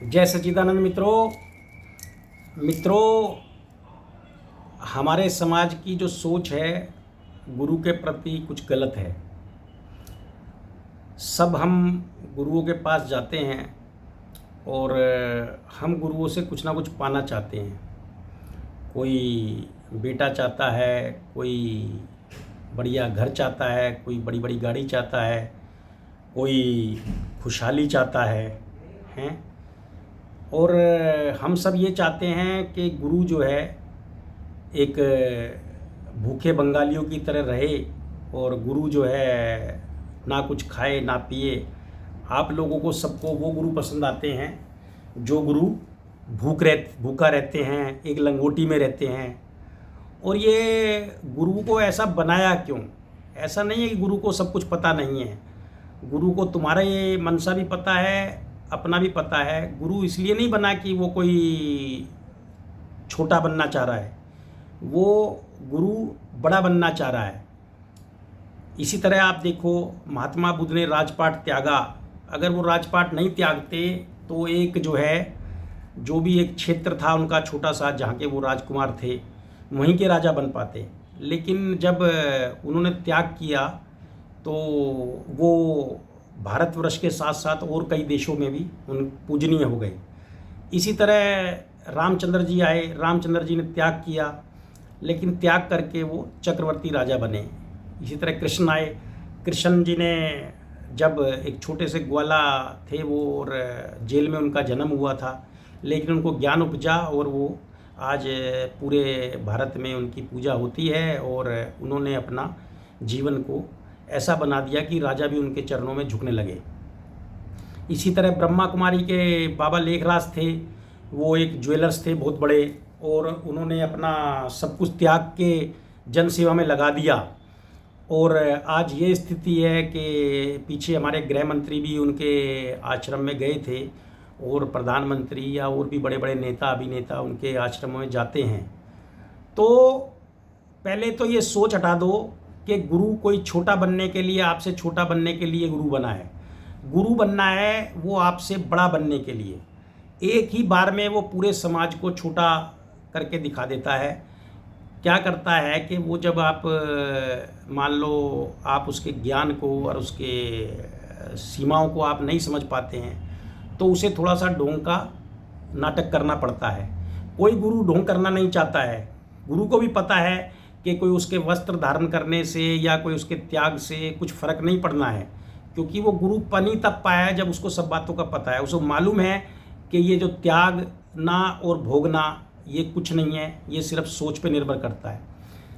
जय सच्चिदानंद मित्रों, हमारे समाज की जो सोच है गुरु के प्रति कुछ गलत है। सब हम गुरुओं के पास जाते हैं और हम गुरुओं से कुछ ना कुछ पाना चाहते हैं। कोई बेटा चाहता है, कोई बढ़िया घर चाहता है, कोई बड़ी बड़ी गाड़ी चाहता है, कोई खुशहाली चाहता है हैं। और हम सब ये चाहते हैं कि गुरु जो है एक भूखे बंगालियों की तरह रहे और गुरु जो है ना कुछ खाए ना पिए। आप लोगों को सबको वो गुरु पसंद आते हैं जो गुरु भूखा रहते हैं, एक लंगोटी में रहते हैं। और ये गुरु को ऐसा बनाया क्यों? ऐसा नहीं है कि गुरु को सब कुछ पता नहीं है। गुरु को तुम्हारा ये मनसा भी पता है, अपना भी पता है। गुरु इसलिए नहीं बना कि वो कोई छोटा बनना चाह रहा है, वो गुरु बड़ा बनना चाह रहा है। इसी तरह आप देखो, महात्मा बुद्ध ने राजपाट त्यागा। अगर वो राजपाट नहीं त्यागते तो एक जो है, जो भी एक क्षेत्र था उनका छोटा सा, जहाँ के वो राजकुमार थे, वहीं के राजा बन पाते। लेकिन जब उन्होंने त्याग किया तो वो भारतवर्ष के साथ साथ और कई देशों में भी उन पूजनीय हो गए। इसी तरह रामचंद्र जी आए, रामचंद्र जी ने त्याग किया, लेकिन त्याग करके वो चक्रवर्ती राजा बने। इसी तरह कृष्ण आए, कृष्ण जी ने जब एक छोटे से ग्वाला थे वो, और जेल में उनका जन्म हुआ था, लेकिन उनको ज्ञान उपजा और वो आज पूरे भारत में उनकी पूजा होती है। और उन्होंने अपना जीवन को ऐसा बना दिया कि राजा भी उनके चरणों में झुकने लगे। इसी तरह ब्रह्मा कुमारी के बाबा लेखराज थे, वो एक ज्वेलर्स थे बहुत बड़े, और उन्होंने अपना सब कुछ त्याग के जन सेवा में लगा दिया। और आज ये स्थिति है कि पीछे हमारे गृह मंत्री भी उनके आश्रम में गए थे, और प्रधानमंत्री या और भी बड़े बड़े नेता अभिनेता उनके आश्रम में जाते हैं। तो पहले तो ये सोच हटा दो कि गुरु कोई छोटा बनने के लिए, आपसे छोटा बनने के लिए गुरु बना है। गुरु बनना है वो आपसे बड़ा बनने के लिए। एक ही बार में वो पूरे समाज को छोटा करके दिखा देता है। क्या करता है कि वो जब आप मान लो आप उसके ज्ञान को और उसके सीमाओं को आप नहीं समझ पाते हैं, तो उसे थोड़ा सा ढोंग का नाटक करना पड़ता है। कोई गुरु ढोंग करना नहीं चाहता है। गुरु को भी पता है कि कोई उसके वस्त्र धारण करने से या कोई उसके त्याग से कुछ फर्क नहीं पड़ना है, क्योंकि वो गुरु पन ही तब पाया है जब उसको सब बातों का पता है। उसको मालूम है कि ये जो त्याग ना और भोगना ये कुछ नहीं है, ये सिर्फ सोच पे निर्भर करता है।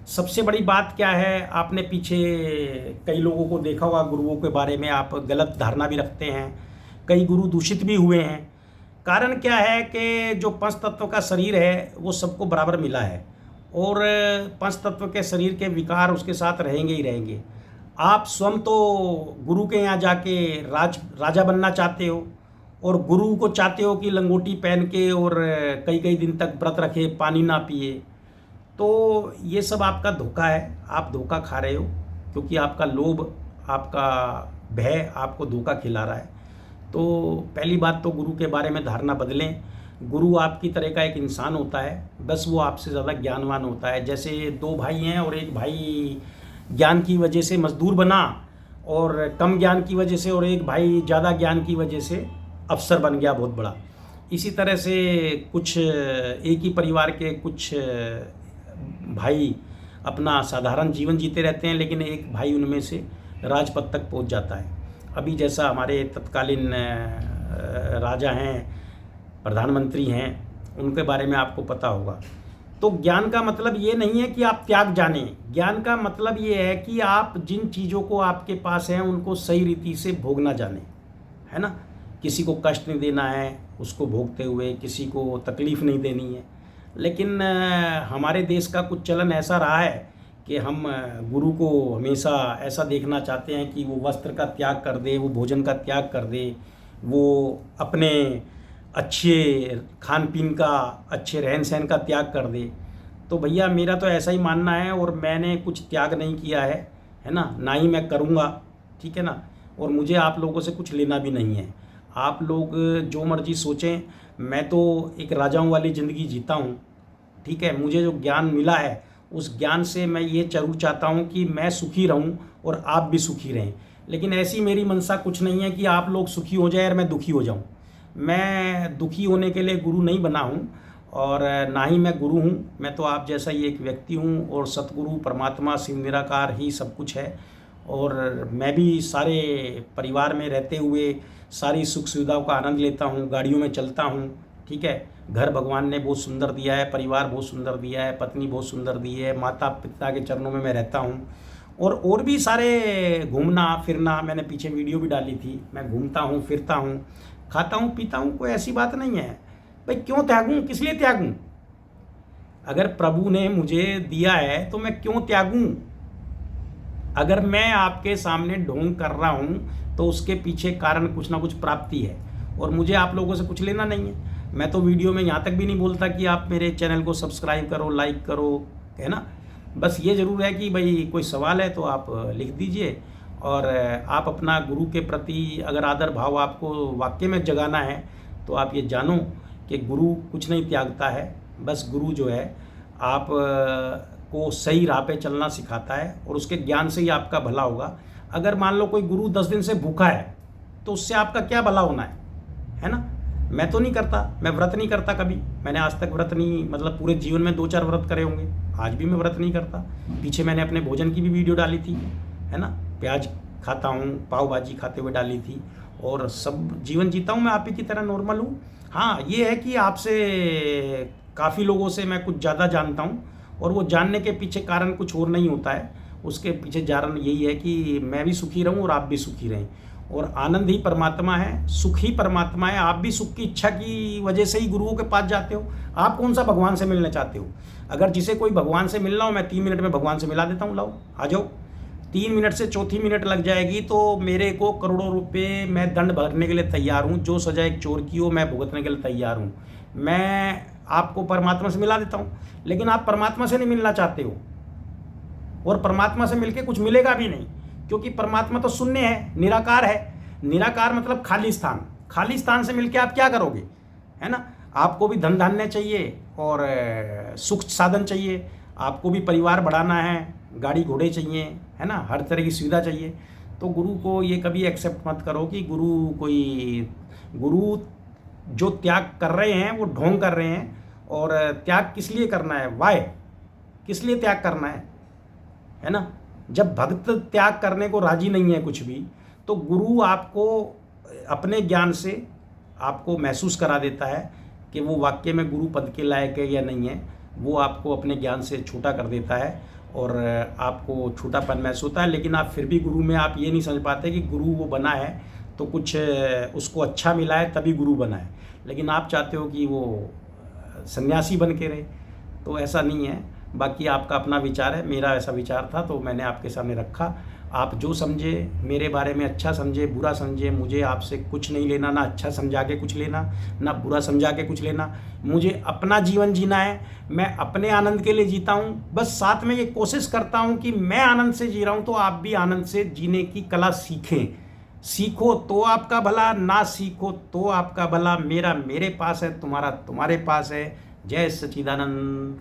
सबसे बड़ी बात क्या है, आपने पीछे कई लोगों को देखा होगा, गुरुओं के बारे में आप गलत धारणा भी रखते हैं। कई गुरु दूषित भी हुए हैं। कारण क्या है कि जो पंच तत्व का शरीर है वो सबको बराबर मिला है, और पंच तत्व के शरीर के विकार उसके साथ रहेंगे ही रहेंगे। आप स्वयं तो गुरु के यहाँ जाके राजा बनना चाहते हो, और गुरु को चाहते हो कि लंगोटी पहन के और कई कई दिन तक व्रत रखे, पानी ना पिए। तो ये सब आपका धोखा है, आप धोखा खा रहे हो, क्योंकि आपका लोभ, आपका भय आपको धोखा खिला रहा है। तो पहली बात तो गुरु के बारे में धारणा बदलें। गुरु आपकी तरह का एक इंसान होता है, बस वो आपसे ज़्यादा ज्ञानवान होता है। जैसे दो भाई हैं और एक भाई ज्ञान की वजह से मजदूर बना, और कम ज्ञान की वजह से, और एक भाई ज़्यादा ज्ञान की वजह से अफसर बन गया बहुत बड़ा। इसी तरह से कुछ एक ही परिवार के कुछ भाई अपना साधारण जीवन जीते रहते हैं, लेकिन एक भाई उनमें से राजपद तक पहुंच जाता है। अभी जैसा हमारे तत्कालीन राजा हैं, प्रधानमंत्री हैं, उनके बारे में आपको पता होगा। तो ज्ञान का मतलब ये नहीं है कि आप त्याग जानें। ज्ञान का मतलब ये है कि आप जिन चीज़ों को आपके पास हैं उनको सही रीति से भोगना जानें, है ना। किसी को कष्ट नहीं देना है उसको भोगते हुए, किसी को तकलीफ़ नहीं देनी है। लेकिन हमारे देश का कुछ चलन ऐसा रहा है कि हम गुरु को हमेशा ऐसा देखना चाहते हैं कि वो वस्त्र का त्याग कर दे, वो भोजन का त्याग कर दे, वो अपने अच्छे खान पीन का, अच्छे रहन सहन का त्याग कर दे। तो भैया मेरा तो ऐसा ही मानना है, और मैंने कुछ त्याग नहीं किया है ना ही मैं करूँगा, ठीक है ना। और मुझे आप लोगों से कुछ लेना भी नहीं है। आप लोग जो मर्जी सोचें, मैं तो एक राजाओं वाली ज़िंदगी जीता हूँ, ठीक है। मुझे जो ज्ञान मिला है उस ज्ञान से मैं ये ज़रूर चाहता हूँ कि मैं सुखी रहूँ और आप भी सुखी रहें। लेकिन ऐसी मेरी मंशा कुछ नहीं है कि आप लोग सुखी हो जाए और मैं दुखी हो जाऊँ। मैं दुखी होने के लिए गुरु नहीं बना हूँ और ना ही मैं गुरु हूँ। मैं तो आप जैसा ही एक व्यक्ति हूँ और सतगुरु परमात्मा शिव निराकार ही सब कुछ है। और मैं भी सारे परिवार में रहते हुए सारी सुख सुविधाओं का आनंद लेता हूँ, गाड़ियों में चलता हूँ, ठीक है। घर भगवान ने बहुत सुंदर दिया है, परिवार बहुत सुंदर दिया है, पत्नी बहुत सुंदर दी है, माता पिता के चरणों में मैं रहता हूँ। और भी सारे घूमना फिरना, मैंने पीछे वीडियो भी डाली थी, मैं घूमता हूँ फिरता हूँ, खाता हूँ पीता हूँ, कोई ऐसी बात नहीं है। भाई क्यों त्यागूँ, किस लिए त्यागूँ? अगर प्रभु ने मुझे दिया है तो मैं क्यों त्यागूँ? अगर मैं आपके सामने ढोंग कर रहा हूँ तो उसके पीछे कारण कुछ ना कुछ प्राप्ति है और मुझे आप लोगों से कुछ लेना नहीं है। मैं तो वीडियो में यहाँ तक भी नहीं बोलता कि आप मेरे चैनल को सब्सक्राइब करो, लाइक करो, है ना। बस ये ज़रूर है कि भाई कोई सवाल है तो आप लिख दीजिए। और आप अपना गुरु के प्रति अगर आदर भाव आपको वाकई में जगाना है तो आप ये जानो कि गुरु कुछ नहीं त्यागता है। बस गुरु जो है आप को सही राह पे चलना सिखाता है और उसके ज्ञान से ही आपका भला होगा। अगर मान लो कोई गुरु 10 दिन से भूखा है तो उससे आपका क्या भला होना है ना। मैं तो नहीं करता, मैं व्रत नहीं करता कभी, मैंने आज तक व्रत नहीं, मतलब पूरे जीवन में 2-4 व्रत करे होंगे, आज भी मैं व्रत नहीं करता। पीछे मैंने अपने भोजन की भी वीडियो डाली थी, है ना, प्याज खाता हूँ, पाव भाजी खाते हुए डाली थी और सब जीवन जीता हूँ मैं आप ही की तरह, नॉर्मल हूँ। हाँ ये है कि आपसे काफ़ी लोगों से मैं कुछ ज़्यादा जानता हूँ और वो जानने के पीछे कारण कुछ और नहीं होता है, उसके पीछे कारण यही है कि मैं भी सुखी रहूं और आप भी सुखी रहें। और आनंद ही परमात्मा है, सुख ही परमात्मा है। आप भी सुख की इच्छा की वजह से ही गुरुओं के पास जाते हो। आप कौन सा भगवान से मिलना चाहते हो? अगर जिसे कोई भगवान से मिलना हो, मैं 3 मिनट में भगवान से मिला देता हूँ, लाओ आ जाओ। 3 मिनट से चौथी मिनट लग जाएगी तो मेरे को करोड़ों रुपये मैं दंड भरने के लिए तैयार हूँ। जो सजा एक चोर की हो मैं भुगतने के लिए तैयार हूँ। मैं आपको परमात्मा से मिला देता हूँ, लेकिन आप परमात्मा से नहीं मिलना चाहते हो और परमात्मा से मिलके कुछ मिलेगा भी नहीं, क्योंकि परमात्मा तो शून्य है, निराकार है। निराकार मतलब खाली स्थान। खाली स्थान से मिलके आप क्या करोगे, है ना। आपको भी धन धान्य चाहिए और सुख साधन चाहिए, आपको भी परिवार बढ़ाना है, गाड़ी घोड़े चाहिए, है ना, हर तरह की सुविधा चाहिए। तो गुरु को ये कभी एक्सेप्ट मत करो कि गुरु जो त्याग कर रहे हैं वो ढोंग कर रहे हैं। और त्याग किस लिए करना है, वाय, किस लिए त्याग करना है ना। जब भक्त त्याग करने को राजी नहीं है कुछ भी, तो गुरु आपको अपने ज्ञान से आपको महसूस करा देता है कि वो वाक्य में गुरु पद के लायक है या नहीं है। वो आपको अपने ज्ञान से छोटा कर देता है और आपको छोटापन महसूस होता है। लेकिन आप फिर भी गुरु में आप ये नहीं समझ पाते कि गुरु वो बना है तो कुछ उसको अच्छा मिला है तभी गुरु बना है, लेकिन आप चाहते हो कि वो सन्यासी बन के रहे। तो ऐसा नहीं है। बाकी आपका अपना विचार है, मेरा ऐसा विचार था तो मैंने आपके सामने रखा। आप जो समझे मेरे बारे में, अच्छा समझे बुरा समझे, मुझे आपसे कुछ नहीं लेना, ना अच्छा समझा के कुछ लेना, ना बुरा समझा के कुछ लेना। मुझे अपना जीवन जीना है, मैं अपने आनंद के लिए जीता हूँ। बस साथ में ये कोशिश करता हूँ कि मैं आनंद से जी रहा हूँ तो आप भी आनंद से जीने की कला सीखें। सीखो तो आपका भला, ना सीखो तो आपका भला। मेरा मेरे पास है, तुम्हारा तुम्हारे पास है। जय सच्चिदानंद।